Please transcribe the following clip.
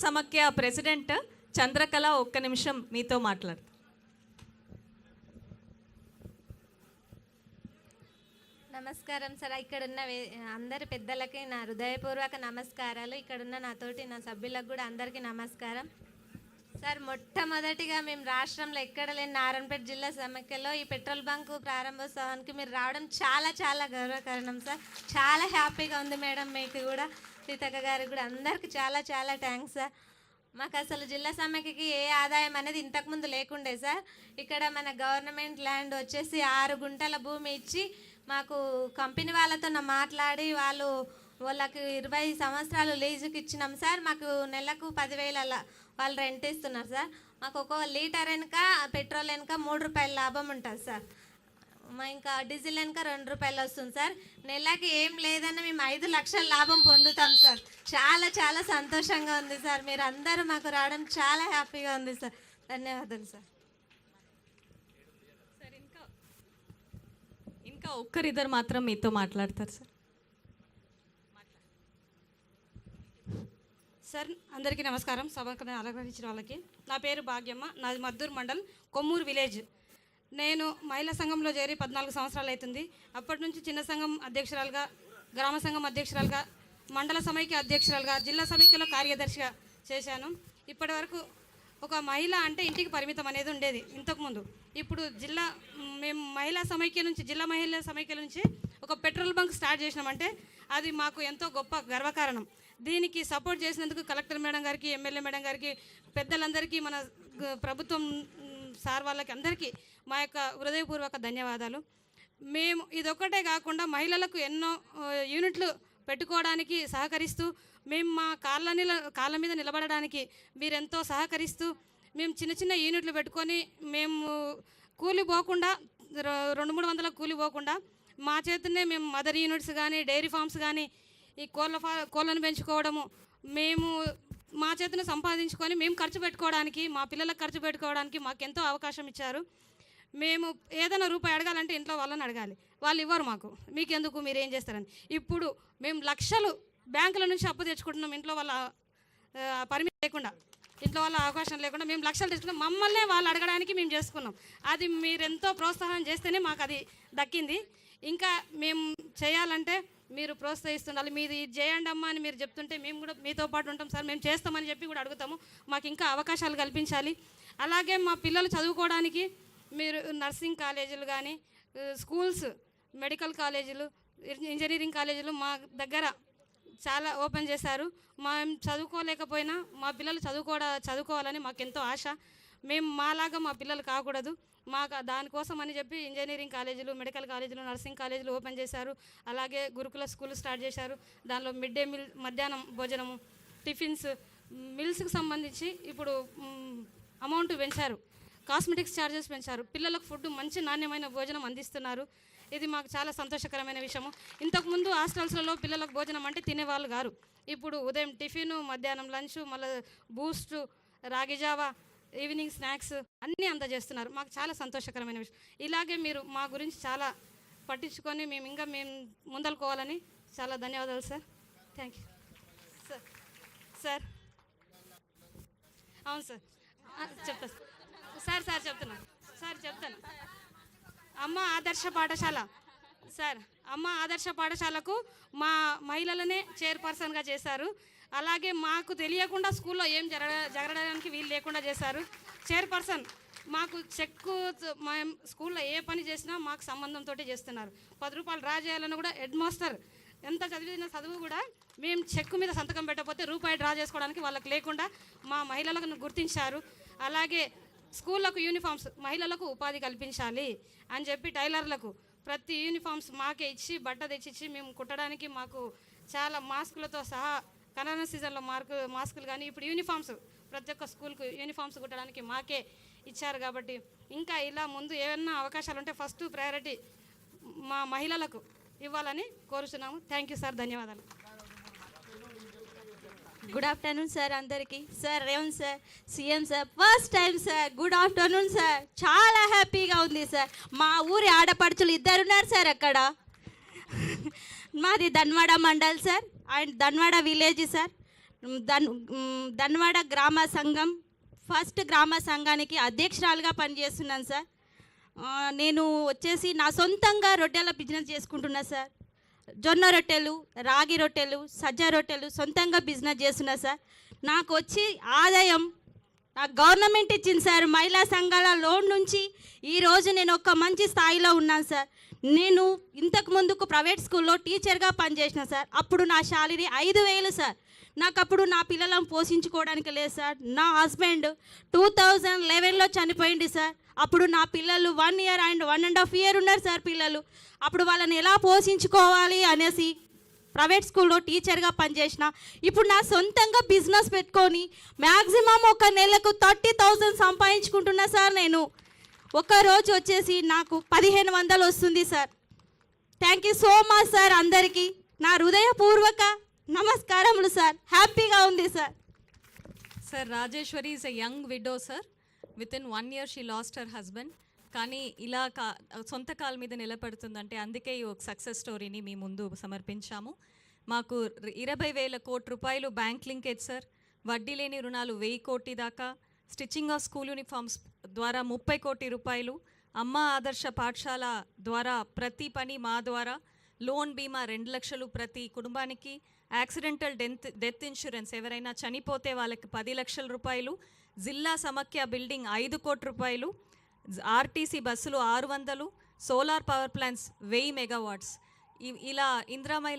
సమాఖ్య ప్రెసిడెంట్ చంద్రకళ ఒక్క నిమిషం మీతో మాట్లాడు. నమస్కారం సార్. ఇక్కడున్న అందరి పెద్దలకి నా హృదయపూర్వక నమస్కారాలు. ఇక్కడున్న నాతోటి నా సభ్యులకు కూడా అందరికీ నమస్కారం సార్. మొట్టమొదటిగా మేము రాష్ట్రంలో ఎక్కడ లేని నారాయణపేట జిల్లా సమాఖ్యలో ఈ పెట్రోల్ బంకు ప్రారంభోత్సవానికి మీరు రావడం చాలా చాలా గౌరవకారణం సార్. చాలా హ్యాపీగా ఉంది మేడం, మీకు కూడా సీతక్క గారికి కూడా అందరికీ చాలా చాలా థ్యాంక్స్ సార్. మాకు అసలు జిల్లా సమాఖ్యకి ఏ ఆదాయం అనేది ఇంతకుముందు లేకుండే సార్. ఇక్కడ మన గవర్నమెంట్ ల్యాండ్ వచ్చేసి 6 గుంటల భూమి ఇచ్చి మాకు కంపెనీ వాళ్ళతో మాట్లాడి వాళ్ళకి 20 సంవత్సరాలు లీజుకి ఇచ్చినాం సార్. మాకు నెలకు 10,000 అలా వాళ్ళు రెంట్ ఇస్తున్నారు సార్. మాకు ఒక లీటర్ వెనుక పెట్రోల్ వెనుక 3 రూపాయల లాభం ఉంటుంది సార్. ఇంకా డీజిల్ వెనుక 2 రూపాయలు వస్తుంది సార్. నెలకి ఏం లేదన్నా మేము 5 లక్షల లాభం పొందుతాం సార్. చాలా చాలా సంతోషంగా ఉంది సార్. మీరు అందరూ మాకు రావడం చాలా హ్యాపీగా ఉంది సార్. ధన్యవాదాలు సార్. సార్ ఇంకా ఒక్కరిద్దరు మాత్రం మీతో మాట్లాడతారు సార్. సార్ అందరికీ నమస్కారం. సభకు అలంకరించిన వాళ్ళకి నా పేరు భాగ్యమ్మ, నాది మద్దూరు మండల్ కొమ్మూరు విలేజ్. నేను మహిళా సంఘంలో చేరి 14 సంవత్సరాలు అవుతుంది. అప్పటి నుంచి చిన్న సంఘం అధ్యక్షురాలుగా, గ్రామ సంఘం అధ్యక్షురాలుగా, మండల సమైక్య అధ్యక్షురాలుగా, జిల్లా సమైక్యలో కార్యదర్శిగా చేశాను. ఇప్పటి వరకు ఒక మహిళ అంటే ఇంటికి పరిమితం అనేది ఉండేది ఇంతకుముందు. ఇప్పుడు మేము మహిళా సమైక్య నుంచి, జిల్లా మహిళా సమైక్య నుంచి ఒక పెట్రోల్ బంక్ స్టార్ట్ చేసినామంటే అది మాకు ఎంతో గొప్ప గర్వకారణం. దీనికి సపోర్ట్ చేసినందుకు కలెక్టర్ మేడం గారికి, ఎమ్మెల్యే మేడం గారికి, పెద్దలందరికీ, మన ప్రభుత్వం సార్ వాళ్ళకి అందరికీ మా యొక్క హృదయపూర్వక ధన్యవాదాలు. మేము ఇదొక్కటే కాకుండా మహిళలకు ఎన్నో యూనిట్లు పెట్టుకోవడానికి సహకరిస్తూ, మేము మా కాళ్ళ మీద నిలబడడానికి మీరెంతో సహకరిస్తూ, మేము చిన్న చిన్న యూనిట్లు పెట్టుకొని మేము కూలి పోకుండా 200-300 కూలి పోకుండా మా చేతనే మేము మదర్ యూనిట్స్ కానీ, డైరీ ఫార్మ్స్ కానీ, ఈ కోళ్ళను పెంచుకోవడము మేము మా చేతను సంపాదించుకొని మేము ఖర్చు పెట్టుకోవడానికి, మా పిల్లలకు ఖర్చు పెట్టుకోవడానికి మాకెంతో అవకాశం ఇచ్చారు. మేము ఏదైనా రూపాయి అడగాలంటే ఇంట్లో వాళ్ళని అడగాలి, వాళ్ళు ఇవ్వరు మాకు. మీకెందుకు, మీరు ఏం చేస్తారని. ఇప్పుడు మేము లక్షలు బ్యాంకుల నుంచి అప్పు తెచ్చుకుంటున్నాం. ఇంట్లో వాళ్ళ పరిమితి లేకుండా, ఇంట్లో వాళ్ళ అవకాశం లేకుండా మేము లక్షలు తెచ్చుకున్నాం. మమ్మల్నే వాళ్ళు అడగడానికి మేము చేసుకున్నాం. అది మీరెంతో ప్రోత్సాహం చేస్తేనే మాకు అది దక్కింది. ఇంకా మేము చేయాలంటే మీరు ప్రోత్సహిస్తుండాలి. మీది ఇది చేయండి అమ్మా అని మీరు చెప్తుంటే మేము కూడా మీతో పాటు ఉంటాం సార్, మేము చేస్తామని చెప్పి కూడా అడుగుతాము. మాకు ఇంకా అవకాశాలు కల్పించాలి. అలాగే మా పిల్లలు చదువుకోవడానికి మీరు నర్సింగ్ కాలేజీలు కానీ, స్కూల్స్, మెడికల్ కాలేజీలు, ఇంజనీరింగ్ కాలేజీలు మా దగ్గర చాలా ఓపెన్ చేశారు. మేము చదువుకోలేకపోయినా మా పిల్లలు చదువుకోవాలని మాకెంతో ఆశ. మేము మాలాగా మా పిల్లలు కాకూడదు, మాకు దానికోసం అని చెప్పి ఇంజనీరింగ్ కాలేజీలు, మెడికల్ కాలేజీలు, నర్సింగ్ కాలేజీలు ఓపెన్ చేశారు. అలాగే గురుకుల స్కూల్ స్టార్ట్ చేశారు. దానిలో మిడ్ డే మీల్, మధ్యాహ్నం భోజనము, టిఫిన్స్, మిల్స్కి సంబంధించి ఇప్పుడు అమౌంట్ పెంచారు. కాస్మెటిక్స్ ఛార్జెస్ పెంచారు. పిల్లలకు ఫుడ్, మంచి నాణ్యమైన భోజనం అందిస్తున్నారు. ఇది మాకు చాలా సంతోషకరమైన విషయము. ఇంతకుముందు హాస్టల్స్లలో పిల్లలకు భోజనం అంటే తినేవాళ్ళు గారు. ఇప్పుడు ఉదయం టిఫిన్, మధ్యాహ్నం లంచ్, మళ్ళీ బూస్ట్, రాగి జావా, ఈవినింగ్ స్నాక్స్ అన్నీ అందజేస్తున్నారు. మాకు చాలా సంతోషకరమైన విషయం. ఇలాగే మీరు మా గురించి చాలా పట్టించుకొని మేము ముందలుకోవాలని చాలా ధన్యవాదాలు సార్. Thank you sir. అవును సార్, చెప్తాను సార్. చెప్తాను. అమ్మ ఆదర్శ పాఠశాల సార్, అమ్మ ఆదర్శ పాఠశాలకు మా మహిళలనే చైర్పర్సన్గా చేశారు. అలాగే మాకు తెలియకుండా స్కూల్లో ఏం జరగడానికి వీలు లేకుండా చేశారు. చైర్పర్సన్ మాకు చెక్కు, మేము స్కూల్లో ఏ పని చేసినా మాకు సంబంధంతో చేస్తున్నారు. 10 రూపాయలు డ్రా చేయాలని కూడా హెడ్ మాస్టర్ ఎంత చదివిన చదువు కూడా మేము చెక్కు మీద సంతకం పెట్టకపోతే రూపాయి డ్రా చేసుకోవడానికి వాళ్ళకి లేకుండా మా మహిళలకు గుర్తించారు. అలాగే స్కూళ్ళకు యూనిఫామ్స్, మహిళలకు ఉపాధి కల్పించాలి అని చెప్పి టైలర్లకు ప్రతి యూనిఫామ్స్ మాకే ఇచ్చి, బట్ట తెచ్చిచ్చి మేము కుట్టడానికి మాకు చాలా మాస్కులతో సహా, కరోనా సీజన్లో మాస్కులు కానీ, ఇప్పుడు యూనిఫామ్స్ ప్రతి ఒక్క స్కూల్కు యూనిఫామ్స్ కుట్టడానికి మాకే ఇచ్చారు. కాబట్టి ఇంకా ఇలా ముందు ఏమన్నా అవకాశాలు ఉంటే ఫస్ట్ ప్రయారిటీ మా మహిళలకు ఇవ్వాలని కోరుచున్నాము. థ్యాంక్ యూ సార్, ధన్యవాదాలు. గుడ్ ఆఫ్టర్నూన్ సార్ అందరికీ. Sir Revanth sir, CM sir, first time sir. Good afternoon sir. చాలా హ్యాపీగా ఉంది సార్. మా ఊరి ఆడపడుచులు 2 ఉన్నారు సార్ అక్కడ. మాది Dhanwada mandal sir and Dhanwada village sir. Dhanwada గ్రామ సంఘం ఫస్ట్ గ్రామ సంఘానికి అధ్యక్షురాలుగా పనిచేస్తున్నాను సార్. నేను వచ్చేసి నా సొంతంగా రొట్టెల బిజినెస్ చేసుకుంటున్నా సార్. జొన్న రొట్టెలు, రాగి రొట్టెలు, సజ్జ రొట్టెలు సొంతంగా బిజినెస్ చేస్తున్నా సార్. నాకు వచ్చి ఆదాయం నాకు గవర్నమెంట్ ఇచ్చింది సార్. మహిళా సంఘాల లోన్ నుంచి ఈరోజు నేను ఒక మంచి స్థాయిలో ఉన్నాను సార్. నేను ఇంతకు ముందుకు ప్రైవేట్ స్కూల్లో టీచర్గా పనిచేసిన సార్. అప్పుడు నా శాలరీ 5,000 సార్. నాకు అప్పుడు నా పిల్లలను పోషించుకోవడానికి లేదు సార్. నా హస్బెండ్ 2011లో చనిపోయింది సార్. అప్పుడు నా పిల్లలు 1 year అండ్ 1.5 year ఉన్నారు సార్ పిల్లలు. అప్పుడు వాళ్ళని ఎలా పోషించుకోవాలి అనేసి ప్రైవేట్ స్కూల్లో టీచర్గా పనిచేసిన. ఇప్పుడు నా సొంతంగా బిజినెస్ పెట్టుకొని మ్యాక్సిమం ఒక నెలకు 30,000 సంపాదించుకుంటున్నా సార్. నేను రోజు వచ్చేసి నాకు 1,500 వస్తుంది sir. Thank you so much sir. అందరికీ నా హృదయపూర్వక నమస్కారములు సార్. హ్యాపీగా ఉంది sir. Sir, Rajeshwari is a young widow sir. With in 1 year she lost her husband. కానీ ఇలా సొంత కాళ్ళ మీద నిలబడుతుందంటే అందుకే ఈ ఒక సక్సెస్ స్టోరీని మీ ముందు సమర్పించాము. మాకు 20,000 కోట్ల రూపాయలు బ్యాంక్ లింకేజ్ సార్. వడ్డీ లేని రుణాలు 1,000 కోటి దాకా. స్టిచ్చింగ్ ఆఫ్ స్కూల్ యూనిఫామ్స్ ద్వారా 30 కోటి రూపాయలు. అమ్మ ఆదర్శ పాఠశాల ద్వారా ప్రతి పని మా ద్వారా. లోన్ బీమా 2 లక్షలు ప్రతి కుటుంబానికి. యాక్సిడెంటల్ డెత్ ఇన్సూరెన్స్ ఎవరైనా చనిపోతే వాళ్ళకి 10 లక్షల రూపాయలు. జిల్లా సమాఖ్య బిల్డింగ్ 5 కోట్ల రూపాయలు. ఆర్టీసీ బస్సులు 600. Solar power plants 1000 megawatts. ఇలా ఇందిరా మహిళా